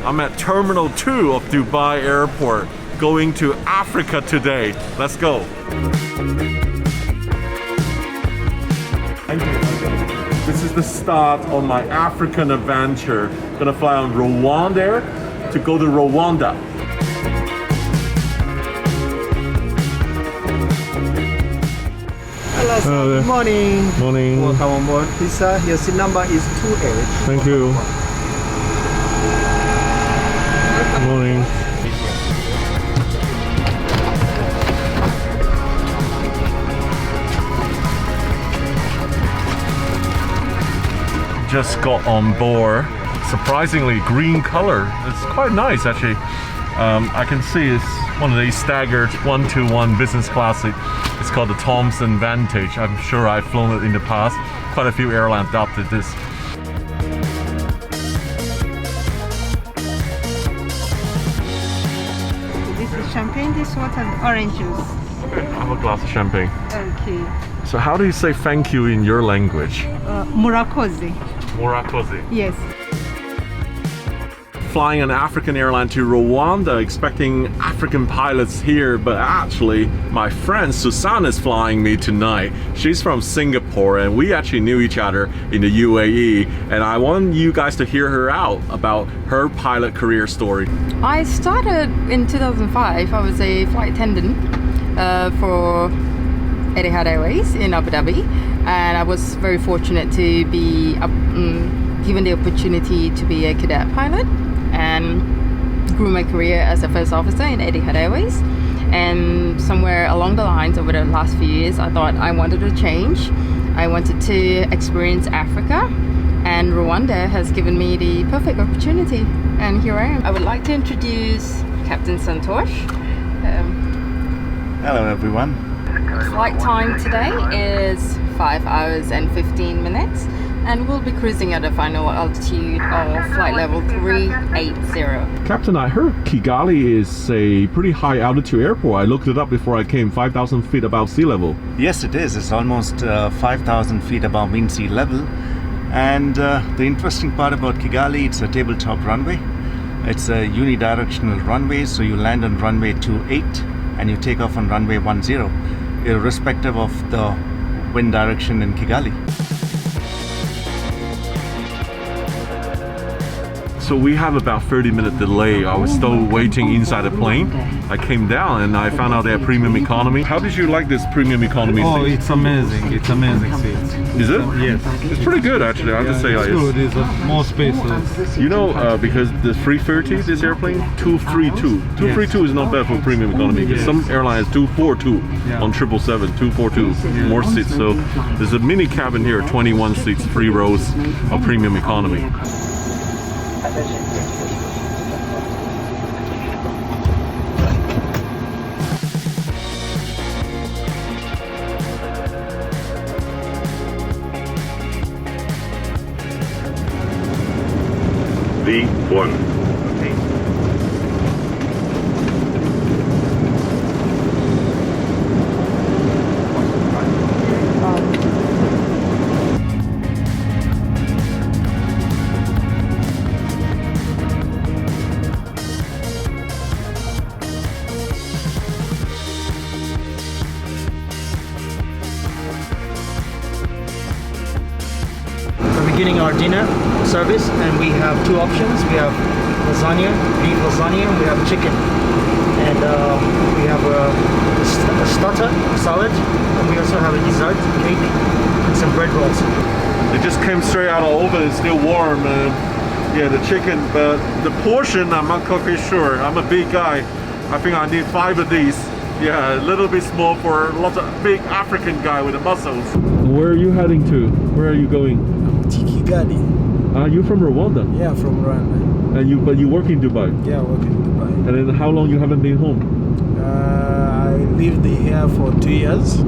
I'm at Terminal 2 of Dubai Airport, going to Africa today. Let's go. This is the start of my African adventure. Gonna fly on RwandAir to go to Rwanda. Hello, good morning. Morning. Welcome on board. Please, your seat number is 28. Thank you. Morning. Just got on board. Surprisingly green color. It's quite nice actually. I can see it's one of these staggered 1-to-1 business class. It's called the Thomson Vantage. I'm sure I've flown it in the past. Quite a few airlines adopted this. This is champagne, this water, orange juice. Okay, have a glass of champagne. Okay. So how do you say thank you in your language? Murakoze. Murakoze. Yes. Flying an African airline to Rwanda, expecting African pilots here, but actually my friend Susanna is flying me tonight. She's from Singapore and we actually knew each other in the UAE, and I want you guys to hear her out about her pilot career story. I started in 2005. I was a flight attendant for Etihad Airways in Abu Dhabi, and I was very fortunate to be given the opportunity to be a cadet pilot, and grew my career as a first officer in Etihad Airways. And somewhere along the lines over the last few years, I thought I wanted to change. I wanted to experience Africa, and Rwanda has given me the perfect opportunity, and here I am. I would like to introduce Captain Santosh. Hello everyone. Flight time today is 5 hours and 15 minutes, and we'll be cruising at a final altitude of flight level 380. Captain, I heard Kigali is a pretty high altitude airport. I looked it up before I came, 5,000 feet above sea level. Yes, it is. It's almost 5,000 feet above mean sea level. And the interesting part about Kigali, it's a tabletop runway. It's a unidirectional runway, so you land on runway 28 and you take off on runway 10, irrespective of the wind direction in Kigali. So we have about 30-minute delay. I was still waiting inside the plane. I came down and I found out they have premium economy. How did you like this premium economy seat? Oh, it's amazing. It's amazing seat. Is it? Yes. It's pretty good actually, I have to say. It's good. It's more spacious. You know, because the 330, this airplane, 232. 232 is not bad for premium economy, because some airlines 242 on 777, 242, more seats. So there's a mini cabin here, 21 seats, 3 rows of premium economy. V1. Beginning our dinner service, and we have 2 options. We have lasagna, beef lasagna, and we have chicken, and we have a starter salad, and we also have a dessert cake and some bread rolls. It just came straight out of the oven. It's still warm. Yeah, the chicken, but the portion I'm not quite sure. I'm a big guy. I think I need 5 of these. Yeah, a little bit small for lots of big African guy with the muscles. Where are you heading to? Where are you going? Kigali. You're from Rwanda? Yeah, from Rwanda. And but you work in Dubai? Yeah, I work in Dubai. And then how long you haven't been home? I lived here for 2 years.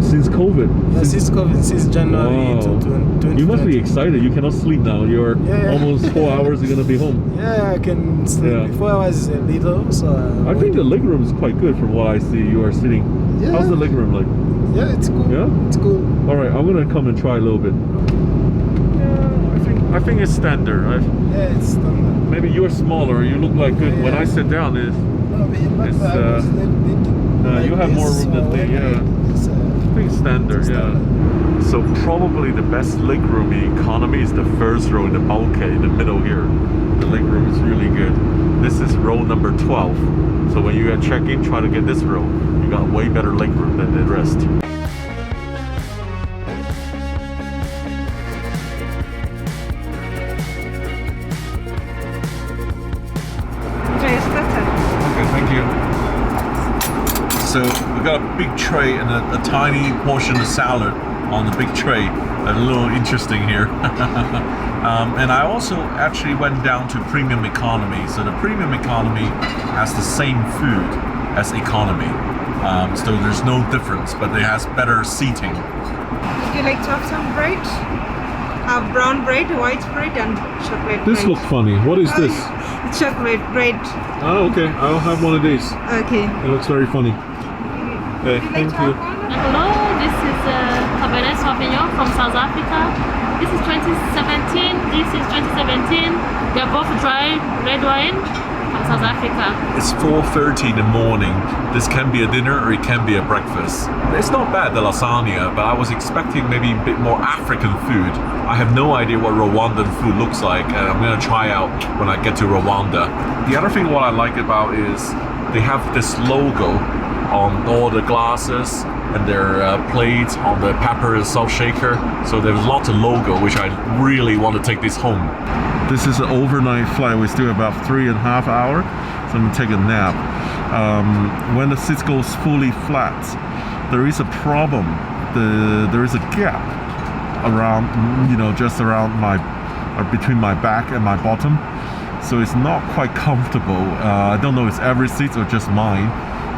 Since COVID? Yeah, since COVID, since January to 2020. You must be excited. You cannot sleep now. You're almost 4 hours you're going to be home. Yeah, I can sleep. Yeah. Before I was a little, so... I think the leg room is quite good from what I see. You are sitting. Yeah. How's the leg room like? Yeah, it's cool. Yeah? It's cool. Alright, I'm going to come and try a little bit. I think it's standard. Yeah, it's standard. Maybe you're smaller. You look like good. When I sit down, No, but It's, I was little bit like you have this, more room than me. Yeah, it's, I think standard. Yeah. So probably the best legroom in economy is the first row in the bulkhead in the middle here. The legroom is really good. This is row number 12. So when you check in, try to get this row. You got way better legroom than the rest. Okay, thank you. So we got a big tray and a tiny portion of salad on the big tray. A little interesting here. And I also actually went down to premium economy. So the premium economy has the same food as economy. So there's no difference, but it has better seating. Would you like to have some bread? Brown bread, white bread, and chocolate This bread. looks funny. What is this? Chocolate bread. Oh, okay. I'll have one of these. Okay. It looks very funny. Okay, thank you. Hello, this is Cabernet Sauvignon from South Africa. This is 2017, this is 2017. They are both dry red wine from South Africa. It's 4:30 in the morning. This can be a dinner or it can be a breakfast. It's not bad, the lasagna, but I was expecting maybe a bit more African food. I have no idea what Rwandan food looks like, and I'm gonna try out when I get to Rwanda. The other thing what I like about is they have this logo on all the glasses and their plates on the pepper and salt shaker. So there's lots of logo, which I really want to take this home. This is an overnight flight. We still have about 3.5 hours, so I'm gonna take a nap. When the seat goes fully flat, there is a problem. There is a gap around, just around between my back and my bottom. So it's not quite comfortable. I don't know if it's every seat or just mine.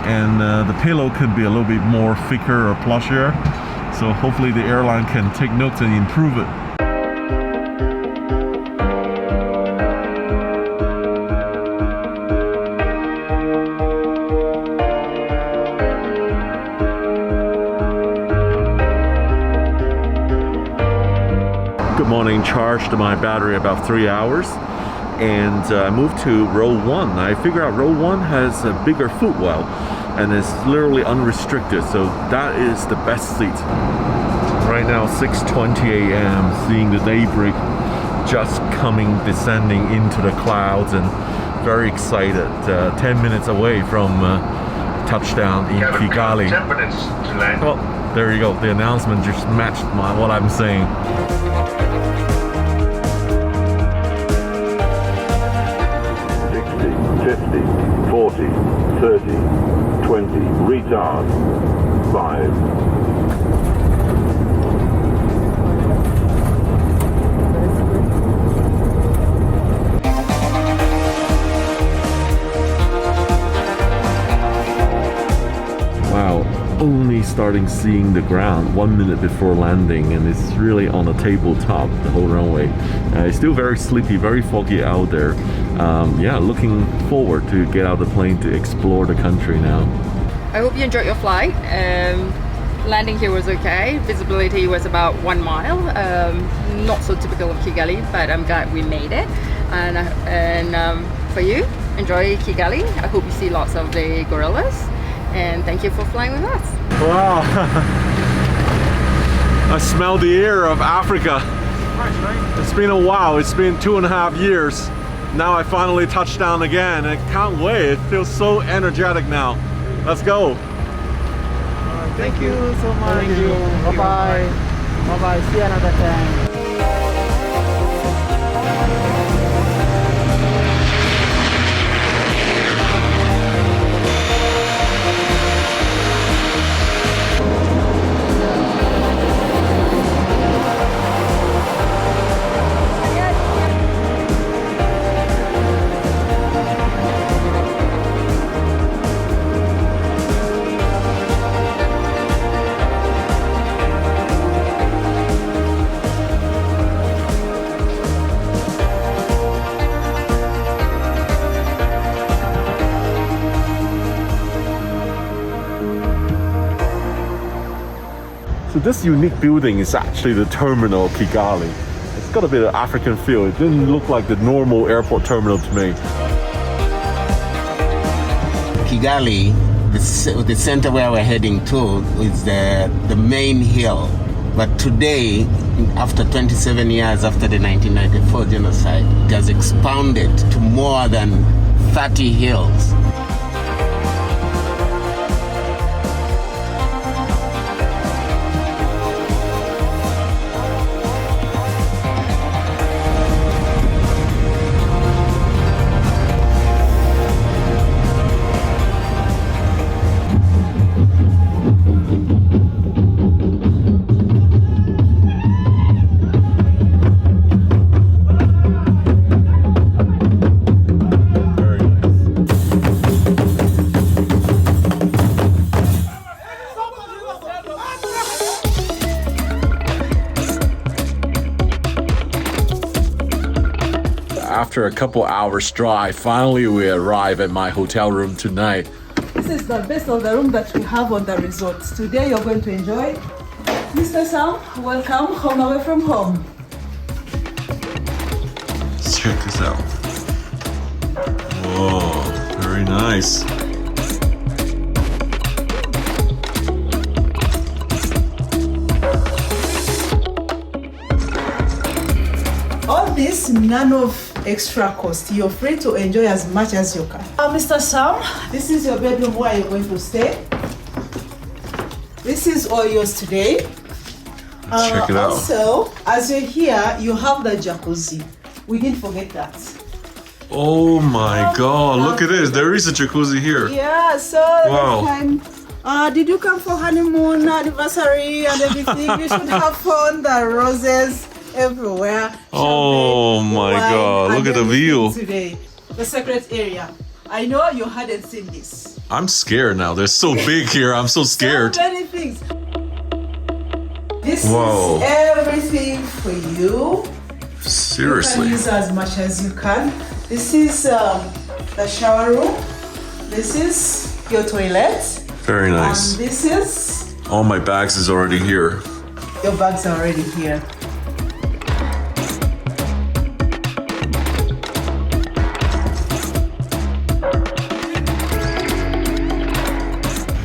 And the pillow can be a little bit more thicker or plushier. So hopefully the airline can take notes and improve it. Good morning. Charged my battery about 3 hours. And I moved to row 1. I figured out row 1 has a bigger footwell and it's literally unrestricted, so that is the best seat. Right now 6:20 a.m. seeing the daybreak just descending into the clouds, and very excited. 10 minutes away from touchdown in Kigali. 10 minutes to land. Well, there you go. The announcement just matched what I'm saying. 50, 40, 30, 20, retard, 5. Wow, only starting seeing the ground 1 minute before landing, and it's really on a tabletop, the whole runway. It's still very sleepy, very foggy out there. Yeah, looking forward to get out of the plane to explore the country now. I hope you enjoyed your flight. Landing here was okay. Visibility was about 1 mile. Not so typical of Kigali, but I'm glad we made it. And for you, enjoy Kigali. I hope you see lots of the gorillas. And thank you for flying with us. Wow. I smell the air of Africa. It's been a while. It's been 2.5 years. Now I finally touched down again. I can't wait. It feels so energetic now. Let's go. Thank you so much. Thank you. Bye-bye. Bye-bye. See you another time. So this unique building is actually the terminal of Kigali. It's got a bit of African feel. It didn't look like the normal airport terminal to me. Kigali, the center where we're heading to, is the main hill. But today, after 27 years after the 1994 genocide, it has expanded to more than 30 hills. After a couple hours drive, finally we arrive at my hotel room tonight. This is the best of the room that we have on the resort. Today you're going to enjoy. Mr. Sam, welcome home away from home. Check this out. Whoa, very nice. All this, none of extra cost. You're free to enjoy as much as you can. Mr. Sam, this is your bedroom where you're going to stay. This is all yours today. Check it out. Also, as you're here, you have the jacuzzi. We didn't forget that. Oh my god, look at this. There is a jacuzzi here. Yeah, so Wow. next time, did you come for honeymoon, anniversary and everything? You should have found the roses everywhere. Oh Champagne, my wine, god, and look at the everything view. Today, the secret area. I know you hadn't seen this. I'm scared now. They're so big here. I'm so scared. So many things. This Whoa. is everything for you. You Seriously. can use as much as you can. This is the shower room. This is your toilet. Very nice. And this is All my bags is already here. your bags are already here.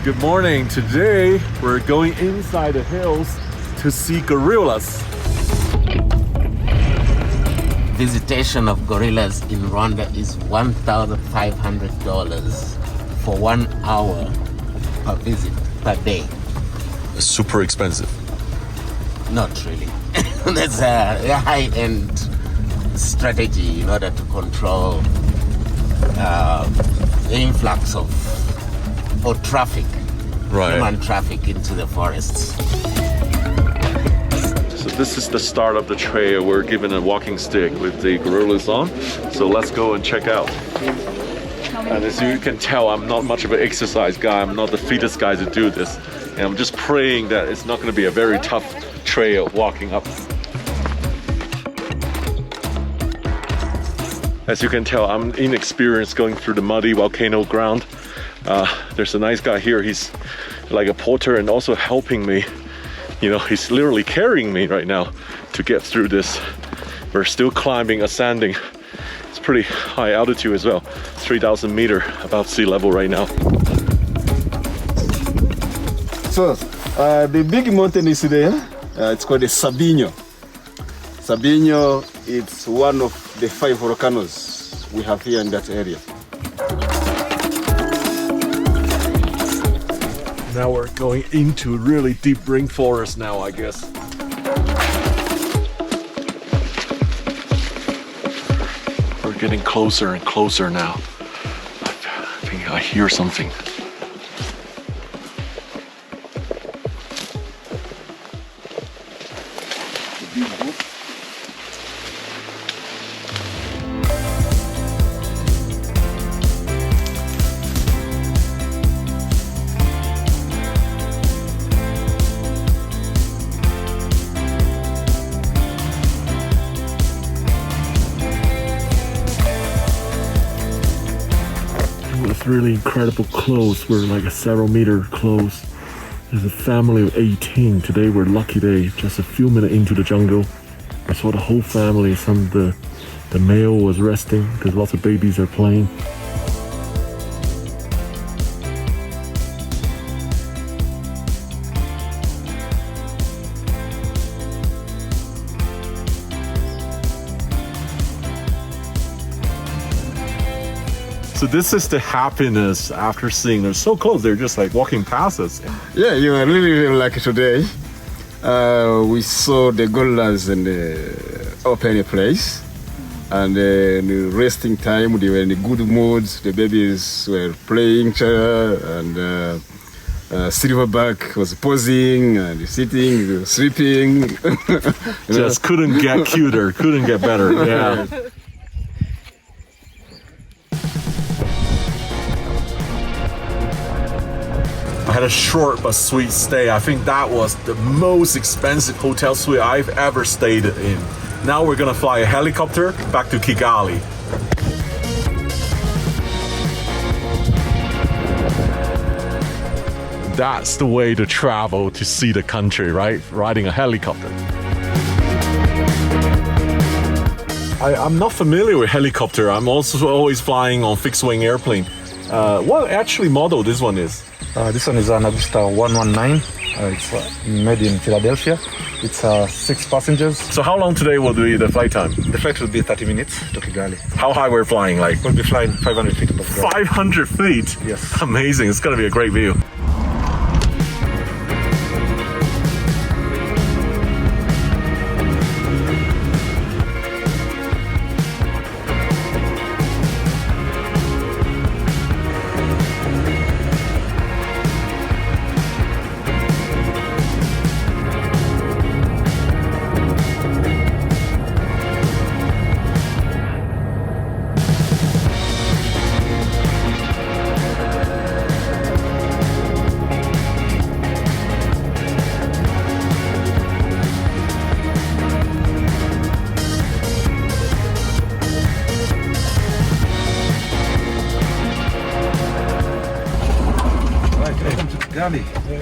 Good morning. Today we're going inside the hills to see gorillas. Visitation of gorillas in Rwanda is $1,500 for 1 hour per visit per day. It's super expensive. Not really. That's a high-end strategy in order to control the influx of traffic, Right. human traffic into the forests. So this is the start of the trail. We're given a walking stick with the gorillas on. So let's go and check out. And as you can tell, I'm not much of an exercise guy. I'm not the fittest guy to do this. And I'm just praying that it's not going to be a very tough trail walking up. As you can tell, I'm inexperienced going through the muddy volcano ground. There's a nice guy here. He's like a porter and also helping me. You know, he's literally carrying me right now to get through this. We're still climbing, ascending. It's pretty high altitude as well. 3,000 meters above sea level right now. So, the big mountain is there. It's called the Sabino. Sabino, it's one of the 5 volcanoes we have here in that area. Now we're going into really deep rainforest now, I guess. We're getting closer and closer now. I think I hear something. It's really incredible close. We're like a several meter close. There's a family of 18. Today we're lucky day. Just a few minutes into the jungle. I saw the whole family. Some of the male was resting because lots of babies are playing. So this is the happiness after seeing them so close. They're just like walking past us. Yeah, you are really, really lucky today. We saw the gorillas in the open place, and in the resting time they were in a good mood. The babies were playing and silverback was posing and sitting, sleeping. Just couldn't get cuter, couldn't get better. Yeah. I had a short but sweet stay. I think that was the most expensive hotel suite I've ever stayed in. Now we're gonna fly a helicopter back to Kigali. That's the way to travel to see the country, right? Riding a helicopter. I'm not familiar with helicopter. I'm also always flying on fixed wing airplane. What actually model this one is? This one is an Agusta 119. It's made in Philadelphia. It's 6 passengers. So how long today will be the flight time? The flight will be 30 minutes to Kigali. How high we're flying like? We'll be flying 500 feet above ground. 500 feet? Yes. Amazing. It's gonna be a great view.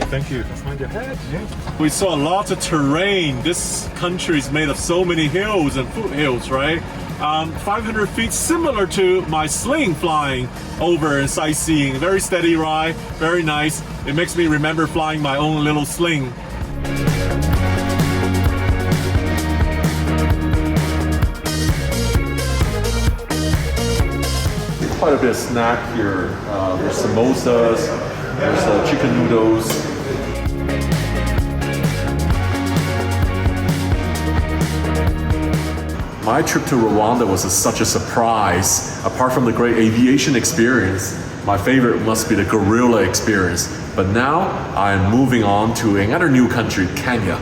Thank you. Mind your head. Yeah. We saw a lot of terrain. This country is made of so many hills and foothills, right? 500 feet, similar to my sling flying over and sightseeing. Very steady ride, very nice. It makes me remember flying my own little sling. Quite a bit of snack here. There's samosas, there's chicken noodles. My trip to Rwanda was such a surprise. Apart from the great aviation experience, my favorite must be the gorilla experience. But now I'm moving on to another new country, Kenya.